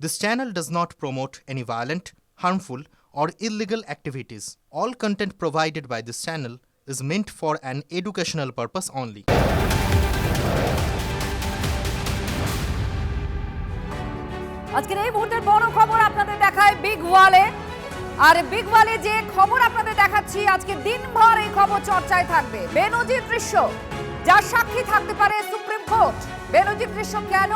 This channel does not promote any violent, harmful, or illegal activities. All content provided by this channel is meant for an educational purpose only. আজকের এই মুহূর্তের বড় খবর আপনাদের দেখায় big ওয়ালে। আর big ওয়ালে যে খবর আপনাদের দেখাচ্ছি আজকে দিনভর এই খবর চর্চায় থাকবে। বেনজির দৃশ্য যার সাক্ষী থাকতে পারে সুপ্রিম কোর্ট। বেনজির দৃশ্য কেন?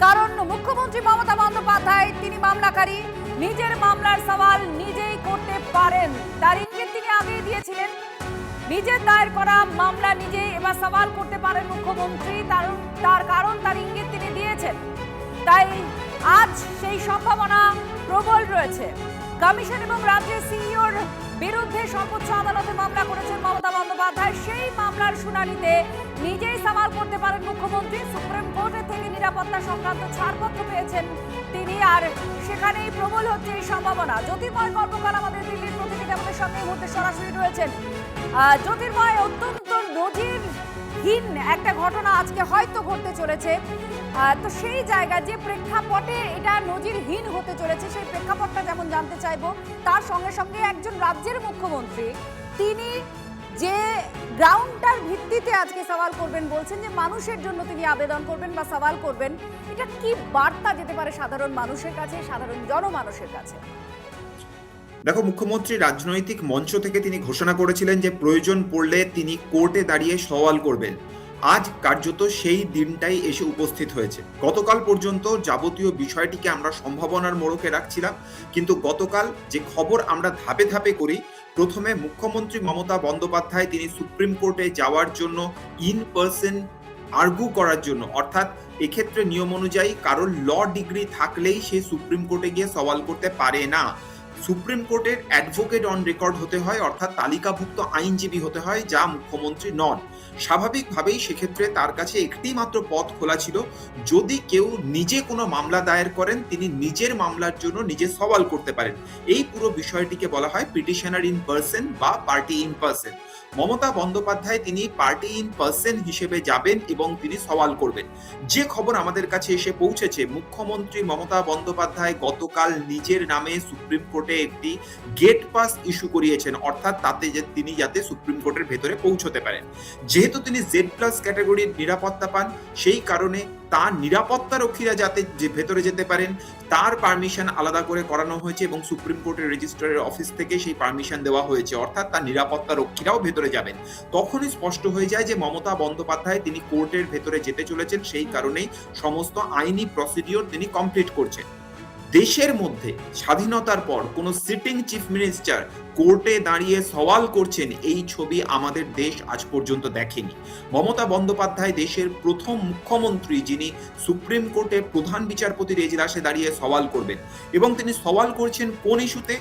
কারণ মুখ্যমন্ত্রী মমতা বন্দ্যোপাধ্যায় তিনি মামলাকারী, নিজের মামলার সওয়াল নিজেই করতে পারেন। তার ইঙ্গিত তিনি আগেই দিয়েছিলেন। নিজের দায়ের করা মামলা নিজেই এবার সওয়াল করতে পারেন মুখ্যমন্ত্রী। তার কারণ তার ইঙ্গিত তিনি দিয়েছেন। তাই আজ সেই সম্ভাবনা প্রবল রয়েছে। কমিশন এবং রাজ্যের সিইওর বিরুদ্ধে সর্বোচ্চ আদালতে মামলা করেছেন মমতা বন্দ্যোপাধ্যায়। সেই মামলার শুনানিতে নিজেই সওয়াল করতে পারেন মুখ্যমন্ত্রী। সুপ্রিম কোর্টের থেকে নিরাপত্তা সংক্রান্ত ছাড়পত্র পেয়েছেন তিনি, আর সেখানেই প্রবল হচ্ছে এই সম্ভাবনা। জ্যোতির্ময় কর্মকার আমাদের দিল্লির প্রতিনিধি আমাদের সঙ্গে এই মুহূর্তে সরাসরি রয়েছেন। জ্যোতির্ময়, অত্যন্ত নজিরহীন একটা ঘটনা আজকে হয়তো ঘটতে চলেছে। তো সেই জায়গা যে প্রেক্ষাপটে এটা নজিরহীন হতে চলেছে সেই প্রেক্ষাপটটা যেমন জানতে চাইবো, তার সঙ্গে সঙ্গে একজন রাজ্যের মুখ্যমন্ত্রী তিনি যে গ্রাউন্ডটার ভিত্তিতে আজকে সওয়াল করবেন বলছেন, যে মানুষের জন্য তিনি আবেদন করবেন বা সওয়াল করবেন, এটা কি বার্তা যেতে পারে সাধারণ মানুষের কাছে, সাধারণ জনমানুষের কাছে? দেখো, মুখ্যমন্ত্রী রাজনৈতিক মঞ্চ থেকে তিনি ঘোষণা করেছিলেন যে প্রয়োজন পড়লে তিনি কোর্টে দাঁড়িয়ে সওয়াল করবেন। আজ কার্যত সেই দিনটাই এসে উপস্থিত হয়েছে। গতকাল পর্যন্ত যাবতীয় বিষয়টিকে আমরা সম্ভাবনার মোড়কে রাখছিলাম, কিন্তু গতকাল যে খবর আমরা ধাপে ধাপে করি, প্রথমে মুখ্যমন্ত্রী মমতা বন্দ্যোপাধ্যায় তিনি সুপ্রিম কোর্টে যাওয়ার জন্য ইন পার্সন আর্গু করার জন্য, অর্থাৎ এক্ষেত্রে নিয়ম অনুযায়ী কারোর ল ডিগ্রি থাকলেই সে সুপ্রিম কোর্টে গিয়ে সওয়াল করতে পারে না। সুপ্রিম কোর্টের অ্যাডভোকেট অন রেকর্ড হতে হয়, অর্থাৎ তালিকাভুক্ত আইনজীবী হতে হয়, যা মুখ্যমন্ত্রী নন। স্বাভাবিকভাবেই সেক্ষেত্রে তার কাছে একটি মাত্র পথ খোলা ছিল, যদি কেউ নিজে কোনো মামলা দায়ের করেন তিনি নিজের মামলার জন্য নিজে সওয়াল করতে পারেন। এই পুরো বিষয়টিকে বলা হয় পিটিশনার ইন পার্সন বা party in person. Mamata Bandyopadhyay তিনি পার্টি ইন পার্সন হিসেবে যাবেন এবং তিনি সওয়াল করবেন। যে খবর আমাদের কাছে এসে পৌঁছেছে, মুখ্যমন্ত্রী মমতা বন্দ্যোপাধ্যায় গতকাল নিজের নামে সুপ্রিম কোর্টে একটি গেট পাস ইস্যু করিয়েছেন, অর্থাৎ তাতে যে তিনি যাতে সুপ্রিম কোর্টের ভেতরে পৌঁছতে পারেন। যেহেতু তিনি Z+ ক্যাটাগরির নিরাপত্তা পান, সেই কারণে তার নিরাপত্তা রক্ষীরা যাতে ভেতরে যেতে পারেন তার পারমিশন আলাদা করে করানো হয়েছে এবং সুপ্রিম কোর্টের রেজিস্ট্রারের অফিস থেকে সেই পারমিশন দেওয়া হয়েছে, অর্থাৎ তার নিরাপত্তা রক্ষীরাও ভেতরে যাবেন। তখনই স্পষ্ট হয়ে যায় যে মমতা বন্দ্যোপাধ্যায় তিনি কোর্টের ভেতরে যেতে চলেছেন, সেই কারণেই সমস্ত আইনি প্রসিডিওর তিনি কমপ্লিট করছেন। দেশের মধ্যে স্বাধীনতার পর কোনো সিটিং চিফ মিনিস্টার কোর্টে দাঁড়িয়ে সওয়াল করছেন, এই ছবি আমাদের দেশ আজ পর্যন্ত দেখেনি। মমতা বন্দ্যোপাধ্যায় দেশের প্রথম মুখ্যমন্ত্রী যিনি সুপ্রিম কোর্টে প্রধান বিচারপতির এজলাসে দাঁড়িয়ে সওয়াল করবেন, এবং তিনি সওয়াল করছেন কোন ইস্যুতে?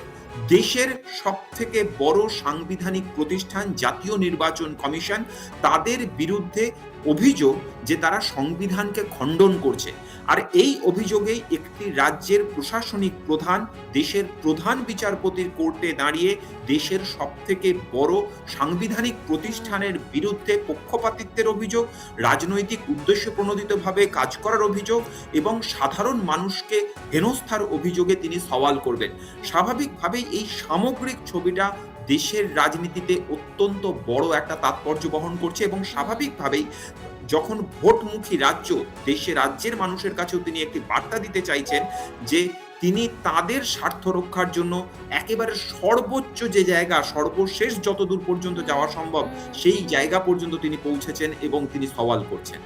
দেশের সব থেকে বড় সাংবিধানিক প্রতিষ্ঠান জাতীয় নির্বাচন কমিশন, তাদের বিরুদ্ধে অভিযোগ যে তারা সংবিধানকে খণ্ডন করছে। আর এই অভিযোগেই একটি রাজ্যের প্রশাসনিক প্রধান দেশের প্রধান বিচারপতির কোর্টে দাঁড়িয়ে দেশের সব থেকে বড় সাংবিধানিক প্রতিষ্ঠানের বিরুদ্ধে পক্ষপাতিত্বের অভিযোগ, রাজনৈতিক উদ্দেশ্য প্রণোদিতভাবে কাজ করার অভিযোগ এবং সাধারণ মানুষকে হেনস্থার অভিযোগে তিনি সওয়াল করবেন। স্বাভাবিকভাবেই এই সামগ্রিক ছবিটা দেশের রাজনীতিতে অত্যন্ত বড় একটা তাৎপর্য বহন করছে, এবং স্বাভাবিকভাবেই যখন ভোটমুখী রাজ্য, রাজ্যের মানুষের কাছেও তিনি একটি বার্তা দিতে চাইছেন যে তিনি তাদের স্বার্থ রক্ষার জন্য একেবারে সর্বোচ্চ যে জায়গা, সর্বশেষ যতদূর পর্যন্ত যাওয়া সম্ভব সেই জায়গা পর্যন্ত তিনি পৌঁছেছেন এবং তিনি সওয়াল করছেন।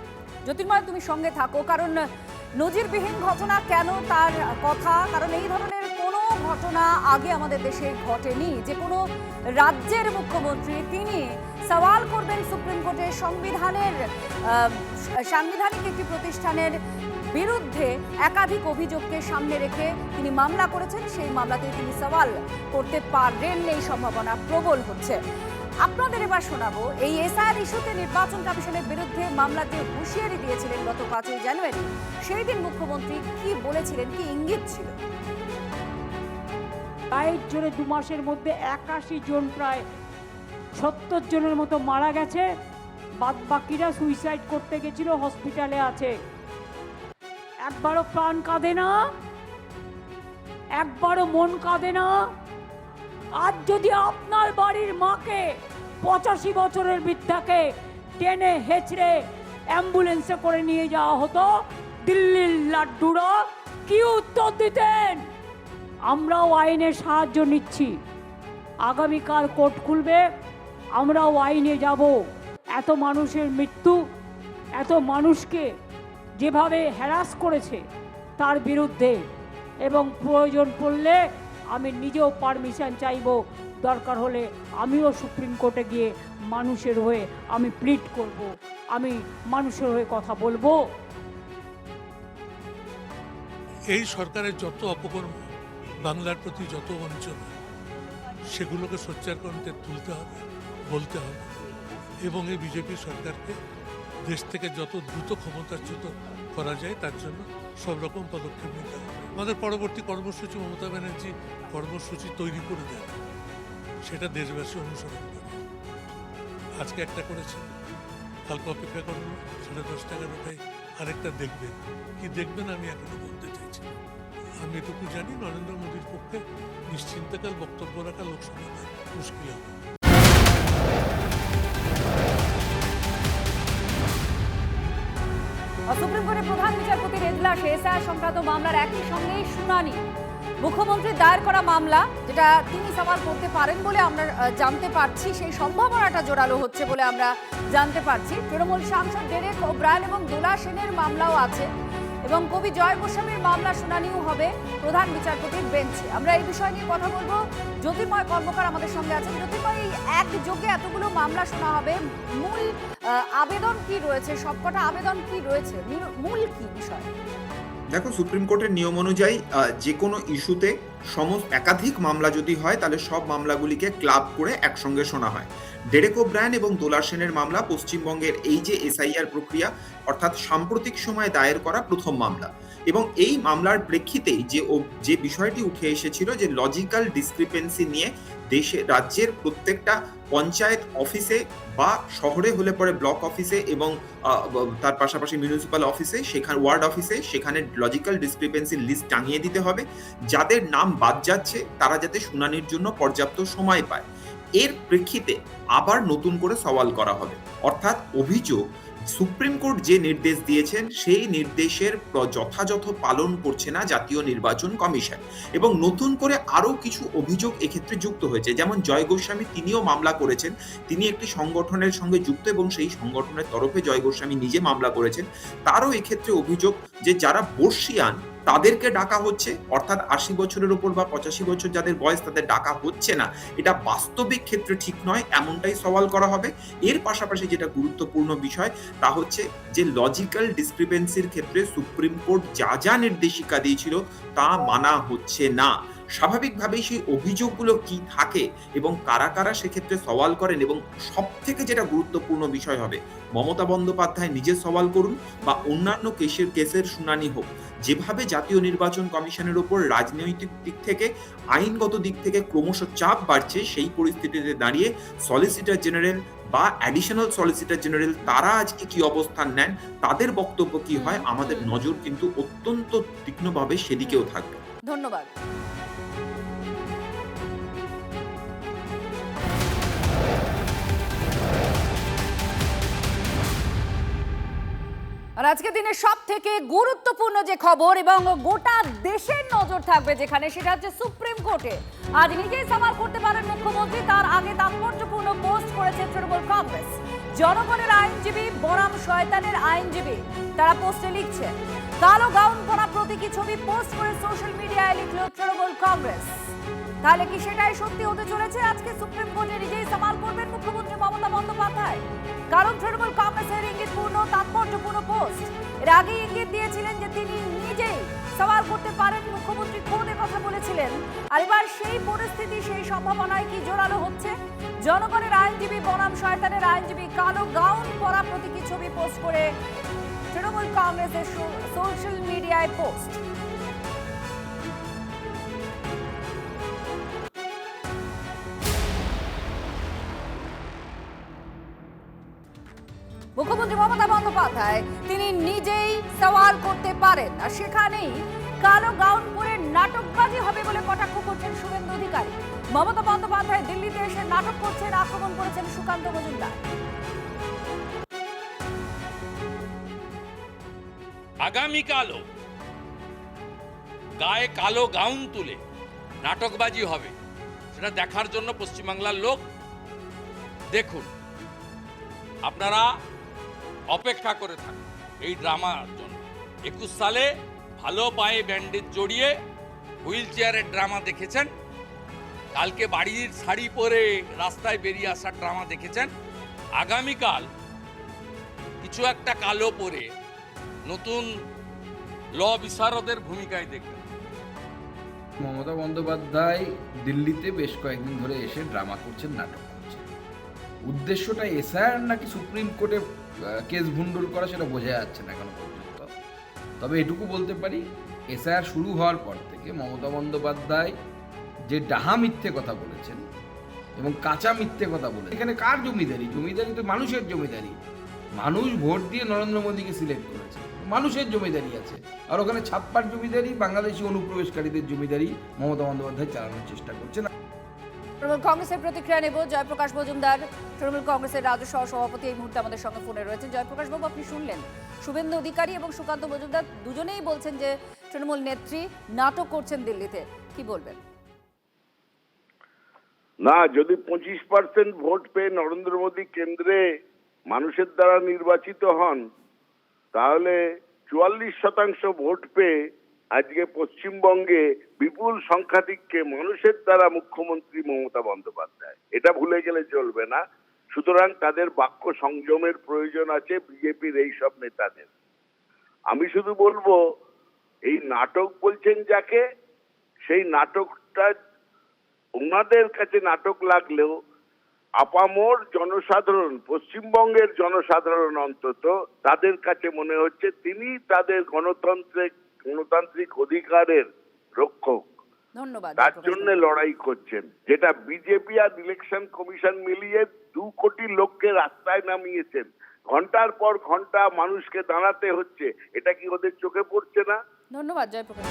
জ্যোতির্ময়, তুমি সঙ্গে থাকো, কারণ নজিরবিহীন ঘটনা কেন তার কথা, কারণ এই ধরনের কোনো ঘটনা আগে আমাদের দেশে ঘটেনি যে কোনো রাজ্যের মুখ্যমন্ত্রী তিনি সওয়াল করবেন সুপ্রিম কোর্টে সাংবিধানিক একটি প্রতিষ্ঠানের বিরুদ্ধে একাধিক অভিযোগকে সামনে রেখে তিনি মামলা করেছেন। সেই মামলাতে তিনি সওয়াল করতে পারবেন, এই সম্ভাবনা প্রবল হচ্ছে। আপনাদের এবার শোনাবো এই এসআইআর ইস্যুতে নির্বাচন কমিশনের বিরুদ্ধে মামলাতে হুঁশিয়ারি দিয়েছিলেন গত 5ই জানুয়ারি। সেই দিন মুখ্যমন্ত্রী কি বলেছিলেন, কি ইঙ্গিত ছিল? 22 জনে 2 মাসের মধ্যে 81 জন, প্রায় 70 জনের মতো মারা গেছে। বাদ বাকিরা সুইসাইড করতে গেছিল, হসপিটালে আছে। একবারও প্রাণ কাঁদে না, একবারও মন কাঁদে না? আজ যদি আপনার বাড়ির মাকে 85 বছরের বৃদ্ধাকে টেনে হেঁচড়ে অ্যাম্বুলেন্সে করে নিয়ে যাওয়া হতো, দিল্লির লাড্ডুরা কি উত্তর দিতেন? আমরাও আইনের সাহায্য নিচ্ছি। আগামীকাল কোর্ট খুলবে, আমরাও আইনে যাব। এত মানুষের মৃত্যু, এত মানুষকে যেভাবে হ্যারাস করেছে তার বিরুদ্ধে, এবং প্রয়োজন পড়লে আমি নিজেও পারমিশন চাইব, দরকার হলে আমিও সুপ্রিম কোর্টে গিয়ে মানুষের হয়ে আমি প্লিড করব, আমি মানুষের হয়ে কথা বলবো। এই সরকারের যত অপকর্ম, বাংলার প্রতি যত বঞ্চনা, সেগুলোকে সোচ্চার করতে তুলতে হবে, বলতে হবে, এবং এই বিজেপি সরকারকে দেশ থেকে যত দ্রুত ক্ষমতাচ্যুত করা যায় তার জন্য সব রকম পদক্ষেপ নিতে হবে। আমাদের পরবর্তী কর্মসূচি মমতা ব্যানার্জি কর্মসূচি তৈরি করে দেন, সেটা দেশবাসী অনুসরণ করে। আজকে একটা করেছে, কালকে অপেক্ষা করুন, 10:30 আরেকটা দেখবেন। কি দেখবেন আমি এখনো বলতে চাইছি। আমি এটুকু জানি, নরেন্দ্র মোদীর পক্ষে নিশ্চিন্তকাল বক্তব্য রাখা লোকসভাতে মুশকিল হবে। সুপ্রিম কোর্টের প্রধান বিচারপতির এজলাসে এসআইআর সংক্রান্ত মামলার একই সঙ্গেই শুনানি। মুখ্যমন্ত্রীর দায়ের করা মামলা, যেটা তিনি সওয়াল করতে পারেন বলে আমরা জানতে পারছি, সেই সম্ভাবনাটা জোরালো হচ্ছে বলে আমরা জানতে পারছি। তৃণমূল সাংসদ ডেরেক ওব্রায়েন এবং দোলা সেনের মামলাও আছে, এবং কবি জয় গোস্বামীর মামলা শুনানিও হবে প্রধান বিচারপতির বেঞ্চে। আমরা এই বিষয় নিয়ে কথা বলবো। জ্যোতির্ময় কর্মকার আমাদের সঙ্গে আছেন। জ্যোতির্ময়, এই একযোগে এতগুলো মামলা শোনা হবে, মূল আবেদন কি রয়েছে? সবকটা আবেদন কি রয়েছে? মূল কি বিষয়? দেখো, সুপ্রিম কোর্টের নিয়ম অনুযায়ী যে কোনো ইস্যুতে একাধিক মামলা যদি হয় তাহলে সব মামলাগুলিকে ক্লাব করে একসঙ্গে শোনা হয়। ডেরেক ওব্রায়েন এবং দোলা সেনের মামলা পশ্চিমবঙ্গের এই যে এসআইআর প্রক্রিয়া, অর্থাৎ সাম্প্রতিক সময়ে দায়ের করা প্রথম মামলা, এবং এই মামলার প্রেক্ষিতেই যে বিষয়টি উঠে এসেছিল যে লজিক্যাল ডিসক্রিপেন্সি নিয়ে রাজ্যের প্রত্যেকটা পঞ্চায়েত অফিসে বা শহরে হলে পরে ব্লক অফিসে এবং তার পাশাপাশি মিউনিসিপ্যাল অফিসে, সেখানে ওয়ার্ড অফিসে, সেখানে লজিক্যাল ডিসক্রিপেন্সির লিস্ট টাঙিয়ে দিতে হবে, যাদের নাম বাদ যাচ্ছে তারা যাতে শুনানির জন্য পর্যাপ্ত সময় পায়। এর প্রেক্ষিতে আবার নতুন করে সওয়াল করা হবে, অর্থাৎ অভিযোগ সুপ্রিম কোর্ট যে নির্দেশ দিয়েছেন সেই নির্দেশের যথাযথ পালন করছে না জাতীয় নির্বাচন কমিশন, এবং নতুন করে আরো কিছু অভিযোগ এক্ষেত্রে যুক্ত হয়েছে। যেমন জয় গোস্বামী, তিনিও মামলা করেছেন, তিনি একটি সংগঠনের সঙ্গে যুক্ত এবং সেই সংগঠনের তরফে জয় গোস্বামী নিজে মামলা করেছেন। তারও এক্ষেত্রে অভিযোগ যে যারা বর্ষিয়ান তাদেরকে ডাকা হচ্ছে, অর্থাৎ 80 বছরের উপর বা 85 বছর যাদের বয়স তাদের ডাকা হচ্ছে না, এটা বাস্তবিক ক্ষেত্রে ঠিক নয়, এমনটাই সওয়াল করা হবে। এর পাশাপাশি যেটা গুরুত্বপূর্ণ বিষয় তা হচ্ছে যে লজিক্যাল ডিসক্রিপেন্সির ক্ষেত্রে সুপ্রিম কোর্ট যা যা নির্দেশিকা দিয়েছিল তা মানা হচ্ছে না। স্বাভাবিকভাবেই সেই অভিযোগগুলো কি থাকে এবং কারা কারা সেক্ষেত্রে সওয়াল করেন, এবং সব থেকে যেটা গুরুত্বপূর্ণ বিষয় হবে, মমতা বন্দ্যোপাধ্যায় নিজে সওয়াল করুন বা অন্যান্য কেসের শুনানি হোক, যেভাবে জাতীয় নির্বাচন কমিশনের উপর রাজনৈতিক দিক থেকে, আইনগত দিক থেকে ক্রমশ চাপ বাড়ছে, সেই পরিস্থিতিতে দাঁড়িয়ে সলিসিটর জেনারেল বা অ্যাডিশনাল সলিসিটর জেনারেল তারা আজকে কি অবস্থান নেন, তাদের বক্তব্য কি হয়, আমাদের নজর কিন্তু অত্যন্ত তীক্ষ্ণভাবে সেদিকেও থাকবে। ধন্যবাদ। আর আজকে দিনের সব থেকে গুরুত্বপূর্ণ যে খবর এবং গোটা দেশের নজর থাকবে যেখানে, সেটা হচ্ছে সুপ্রিম কোর্টে। আজ নিজেই সওয়াল করতে পারেন মুখ্যমন্ত্রী, তার আগে তাৎপর্যপূর্ণ পোস্ট করেছে তৃণমূল কংগ্রেস। জনগণের আইনজীবী বনাম শয়তানের আইনজীবী, তারা পোস্টে লিখছে, কালো গাউন পরা প্রতীকী ছবি পোস্ট করে সোশ্যাল মিডিয়ায় লিখল তৃণমূল কংগ্রেস। তাহলে কি সেটাই সত্যি হতে চলেছে? আজকে সুপ্রিম কোর্টে নিজেই সওয়াল করবেন মুখ্যমন্ত্রী মমতা বন্দ্যোপাধ্যায়, কারণ তৃণমূল কংগ্রেসের ইঙ্গিতপূর্ণ তাৎপর্যপূর্ণ পোস্ট। এর আগে ইঙ্গিত দিয়েছিলেন যে তিনি নিজেই সওয়াল করতে পারেন, মুখ্যমন্ত্রী খোদে কথা বলেছিলেন। আর এবার সেই পরিস্থিতি, সেই সম্ভাবনায় কি জোরালো হচ্ছে? জনগণের আইনজীবী বনাম শয়তানের আইনজীবী কালো গাউন পরা প্রতীকী ছবি পোস্ট করে তৃণমূল কংগ্রেসের সোশ্যাল মিডিয়ায় পোস্ট। মুখ্যমন্ত্রী মমতা বন্দ্যোপাধ্যায় তিনি নিজেই সওয়াল করতে পারেন, আর সেখানেই কালো গাউন পরে নাটকবাজি হবে নাটক করছেন, আক্রমণ করেছেন সুকান্ত মজুমদার। আগামীকালও গায়ে কালো গাউন তুলে নাটকবাজি হবে, সেটা দেখার জন্য পশ্চিমবাংলার লোক দেখুন। আপনারা অপেক্ষা করে থাকুন এই ড্রামার জন্য। 21 সালে ভালো পায়ে ব্যান্ডেজ জড়িয়ে হুইল চেয়ারের ড্রামা দেখেছেন, কালকে বাড়ির শাড়ি পরে রাস্তায় বেরিয়ে আসার ড্রামা দেখেছেন। আগামীকাল কিছু একটা কালো পরে নতুন ল বিশারদের ভূমিকায় দেখবেন। মমতা বন্দ্যোপাধ্যায় দিল্লিতে বেশ কয়েকদিন ধরে এসে ড্রামা করছেন, নাটক করছেন। উদ্দেশ্যটা এসআইআর নাকি সুপ্রিম কোর্টে কেস ভুন্ডুল করা সেটা বোঝা যাচ্ছে না এখনো পর্যন্ত। তবে এটুকু বলতে পারি, এসআইআর শুরু হওয়ার পর থেকে মমতা বন্দ্যোপাধ্যায় যে ডাহা মিথ্যে কথা বলেছেন এবং কাঁচা মিথ্যে কথা বলেছেন, এখানে কার জমিদারি? জমিদারি তো মানুষের জমিদারি। মানুষ ভোট দিয়ে নরেন্দ্র মোদীকে সিলেক্ট করেছে, মানুষের জমিদারি আছে। আর ওখানে ছাপ্পার জমিদারি, বাংলাদেশি অনুপ্রবেশকারীদের জমিদারি মমতা বন্দ্যোপাধ্যায় চালানোর চেষ্টা করছেন। তৃণমূল কংগ্রেসের প্রতিক্রিয়া নেব। জয়প্রকাশ মজুমদার, তৃণমূল কংগ্রেসের রাজ্য সহ-সভাপতি, এই মুহূর্তে আমাদের সঙ্গে ফোনে রয়েছেন। জয়প্রকাশ বাবু, আপনি শুনলেন শুভেন্দু অধিকারী এবং সুকান্ত মজুমদার দুজনেই বলছেন যে তৃণমূল নেত্রী নাটক করছেন দিল্লিতে, কি বলবেন? না, যদি 25% ভোট পেয়ে নরেন্দ্র মোদী কেন্দ্রে মানুষের দ্বারা নির্বাচিত হন, তাহলে 44% ভোট পেয়ে আজকে পশ্চিমবঙ্গে বিপুল সংখ্যাধিক্যে মানুষের দ্বারা মুখ্যমন্ত্রী মমতা বন্দ্যোপাধ্যায়, এটা ভুলে গেলে চলবে না। সুতরাং তাদের বাক্য সংযমের প্রয়োজন আছে বিজেপির এই সব নেতাদের। আমি শুধু বলবো, এই নাটক বলছেন যাকে, সেই নাটকটা ওনাদের কাছে নাটক লাগলেও আপামর জনসাধারণ, পশ্চিমবঙ্গের জনসাধারণ অন্তত, তাদের কাছে মনে হচ্ছে তিনি তাদের গণতান্ত্রিক অধিকারের রক্ষক, ধন্যবাদ। তার জন্য লড়াই করছেন। যেটা বিজেপি আর ইলেকশন কমিশন মিলিয়ে 2 কোটি লোককে রাস্তায় নামিয়েছেন, ঘন্টার পর ঘন্টা মানুষকে দাঁড়াতে হচ্ছে, এটা কি ওদের চোখে পড়ছে না? ধন্যবাদ জয়প্রকাশ।